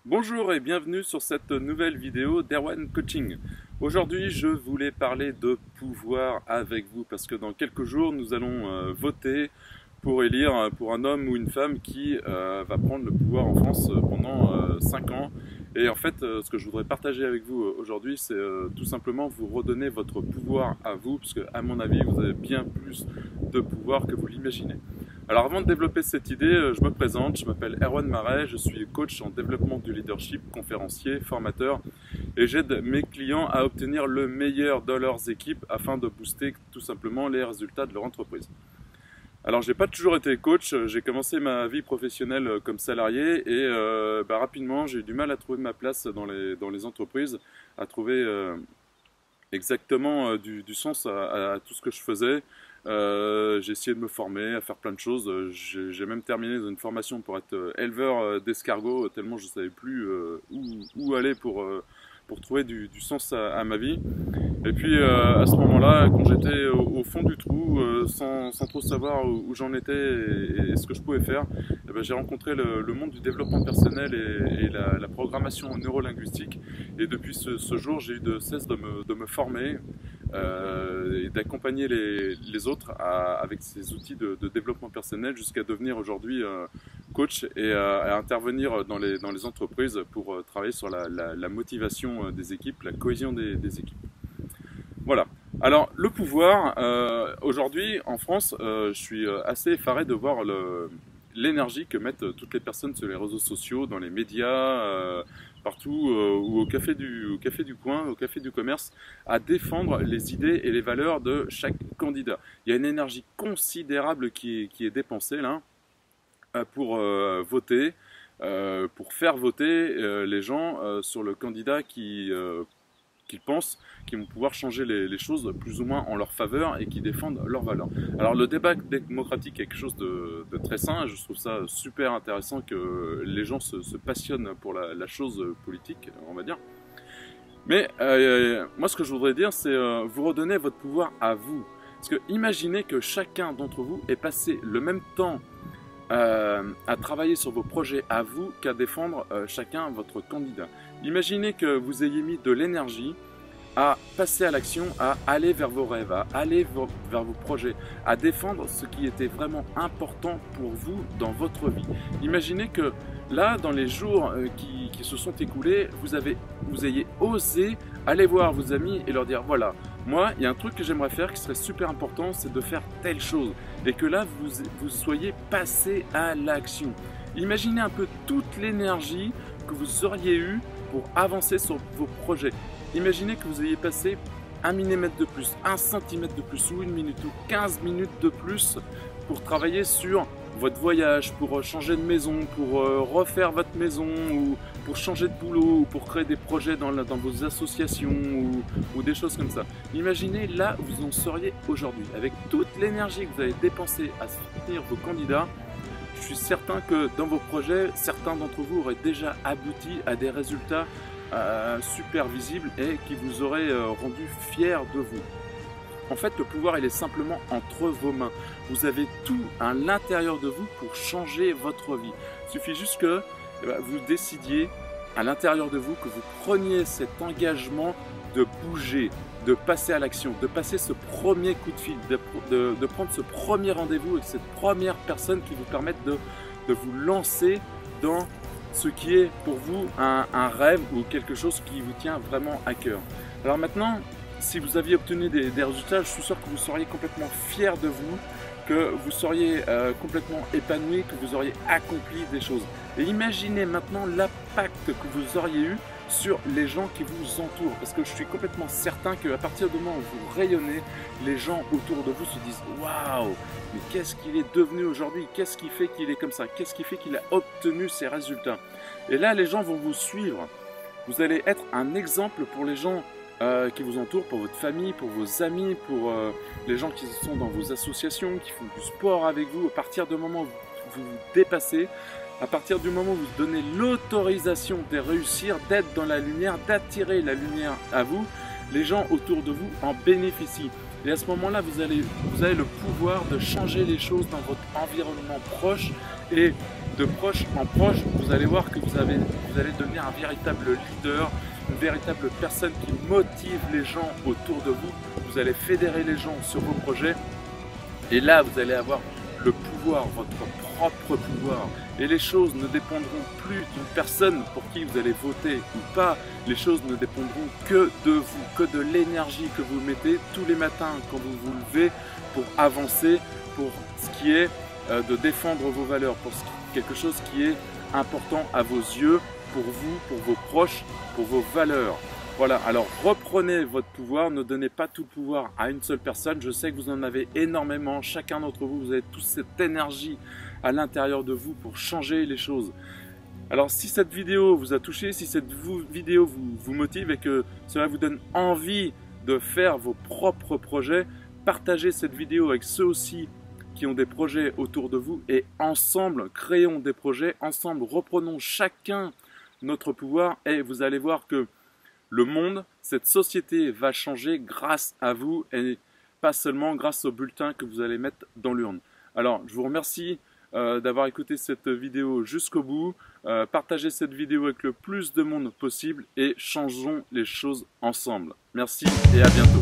Bonjour et bienvenue sur cette nouvelle vidéo d'Erwan Coaching. Aujourd'hui, je voulais parler de pouvoir avec vous parce que dans quelques jours, nous allons voter pour élire pour un homme ou une femme qui va prendre le pouvoir en France pendant 5 ans. Et en fait, ce que je voudrais partager avec vous aujourd'hui, c'est tout simplement vous redonner votre pouvoir à vous, parce que à mon avis, vous avez bien plus de pouvoir que vous l'imaginez. Alors avant de développer cette idée, je me présente, je m'appelle Erwan Marais, je suis coach en développement du leadership, conférencier, formateur et j'aide mes clients à obtenir le meilleur de leurs équipes afin de booster tout simplement les résultats de leur entreprise. Alors j'ai pas toujours été coach, j'ai commencé ma vie professionnelle comme salarié et rapidement j'ai eu du mal à trouver ma place dans les entreprises, à trouver exactement du sens à tout ce que je faisais. J'ai essayé de me former, à faire plein de choses. J'ai même terminé une formation pour être éleveur d'escargots, tellement je ne savais plus où aller pour trouver du sens à ma vie. Et puis à ce moment-là, quand j'étais au fond du trou, sans trop savoir où j'en étais et ce que je pouvais faire, eh ben, j'ai rencontré le monde du développement personnel et la programmation neurolinguistique. Et depuis ce jour, j'ai eu de cesse de me former et d'accompagner les autres avec ces outils de développement personnel jusqu'à devenir aujourd'hui coach et à intervenir dans les entreprises pour travailler sur la motivation des équipes, la cohésion des équipes. Voilà. Alors, le pouvoir, aujourd'hui en France, je suis assez effaré de voir l'énergie que mettent toutes les personnes sur les réseaux sociaux, dans les médias, partout, ou au café du coin, au café du commerce, à défendre les idées et les valeurs de chaque candidat. Il y a une énergie considérable qui est dépensée là pour voter, pour faire voter les gens sur le candidat qu'ils pensent qu'ils vont pouvoir changer les choses plus ou moins en leur faveur et qui défendent leurs valeurs. Alors le débat démocratique est quelque chose de très sain, je trouve ça super intéressant que les gens se passionnent pour la chose politique, on va dire. Mais moi ce que je voudrais dire c'est vous redonner votre pouvoir à vous. Parce que imaginez que chacun d'entre vous ait passé le même temps à travailler sur vos projets à vous qu'à défendre chacun votre candidat. Imaginez que vous ayez mis de l'énergie à passer à l'action, à aller vers vos rêves, à aller vers vos projets, à défendre ce qui était vraiment important pour vous dans votre vie. Imaginez que là, dans les jours qui se sont écoulés, vous ayez osé aller voir vos amis et leur dire voilà, moi, il y a un truc que j'aimerais faire qui serait super important, c'est de faire telle chose. Et que là, vous soyez passé à l'action. Imaginez un peu toute l'énergie que vous auriez eue pour avancer sur vos projets. Imaginez que vous ayez passé 1 millimètre de plus, 1 centimètre de plus, ou 1 minute, ou 15 minutes de plus pour travailler sur votre voyage, pour changer de maison, pour refaire votre maison, ou pour changer de boulot, ou pour créer des projets dans vos associations, ou des choses comme ça. Imaginez là où vous en seriez aujourd'hui. Avec toute l'énergie que vous avez dépensée à soutenir vos candidats, je suis certain que dans vos projets, certains d'entre vous auraient déjà abouti à des résultats super visibles et qui vous auraient rendu fiers de vous. En fait, le pouvoir, il est simplement entre vos mains. Vous avez tout à l'intérieur de vous pour changer votre vie. Il suffit juste que vous décidiez à l'intérieur de vous, que vous preniez cet engagement de bouger, de passer à l'action, de passer ce premier coup de fil, de prendre ce premier rendez-vous avec cette première personne qui vous permette de vous lancer dans ce qui est pour vous un rêve ou quelque chose qui vous tient vraiment à cœur. Alors maintenant, si vous aviez obtenu des résultats, je suis sûr que vous seriez complètement fier de vous, que vous seriez complètement épanoui, que vous auriez accompli des choses. Et imaginez maintenant l'impact que vous auriez eu sur les gens qui vous entourent. Parce que je suis complètement certain qu'à partir du moment où vous rayonnez, les gens autour de vous se disent « Waouh, mais qu'est-ce qu'il est devenu aujourd'hui? Qu'est-ce qui fait qu'il est comme ça? Qu'est-ce qui fait qu'il a obtenu ces résultats ?» Et là, les gens vont vous suivre. Vous allez être un exemple pour les gens qui vous entourent, pour votre famille, pour vos amis, pour les gens qui sont dans vos associations, qui font du sport avec vous. À partir du moment où vous vous dépassez, à partir du moment où vous donnez l'autorisation de réussir, d'être dans la lumière, d'attirer la lumière à vous, les gens autour de vous en bénéficient. Et à ce moment-là, vous avez le pouvoir de changer les choses dans votre environnement proche et de proche en proche, vous allez voir que vous allez devenir un véritable leader, une véritable personne qui motive les gens autour de vous. Vous allez fédérer les gens sur vos projets et là vous allez avoir le pouvoir, votre propre pouvoir. Et les choses ne dépendront plus d'une personne pour qui vous allez voter ou pas. Les choses ne dépendront que de vous, que de l'énergie que vous mettez tous les matins quand vous vous levez pour avancer, pour ce qui est de défendre vos valeurs, pour quelque chose qui est important à vos yeux, pour vous, pour vos proches, pour vos valeurs. Voilà, alors reprenez votre pouvoir, ne donnez pas tout le pouvoir à une seule personne. Je sais que vous en avez énormément, chacun d'entre vous, vous avez toute cette énergie à l'intérieur de vous pour changer les choses. Alors si cette vidéo vous a touché, si cette vidéo vous motive et que cela vous donne envie de faire vos propres projets, partagez cette vidéo avec ceux aussi qui ont des projets autour de vous et ensemble, créons des projets, ensemble, reprenons chacun notre pouvoir et vous allez voir que le monde, cette société va changer grâce à vous et pas seulement grâce au bulletin que vous allez mettre dans l'urne. Alors, je vous remercie d'avoir écouté cette vidéo jusqu'au bout. Partagez cette vidéo avec le plus de monde possible et changeons les choses ensemble. Merci et à bientôt.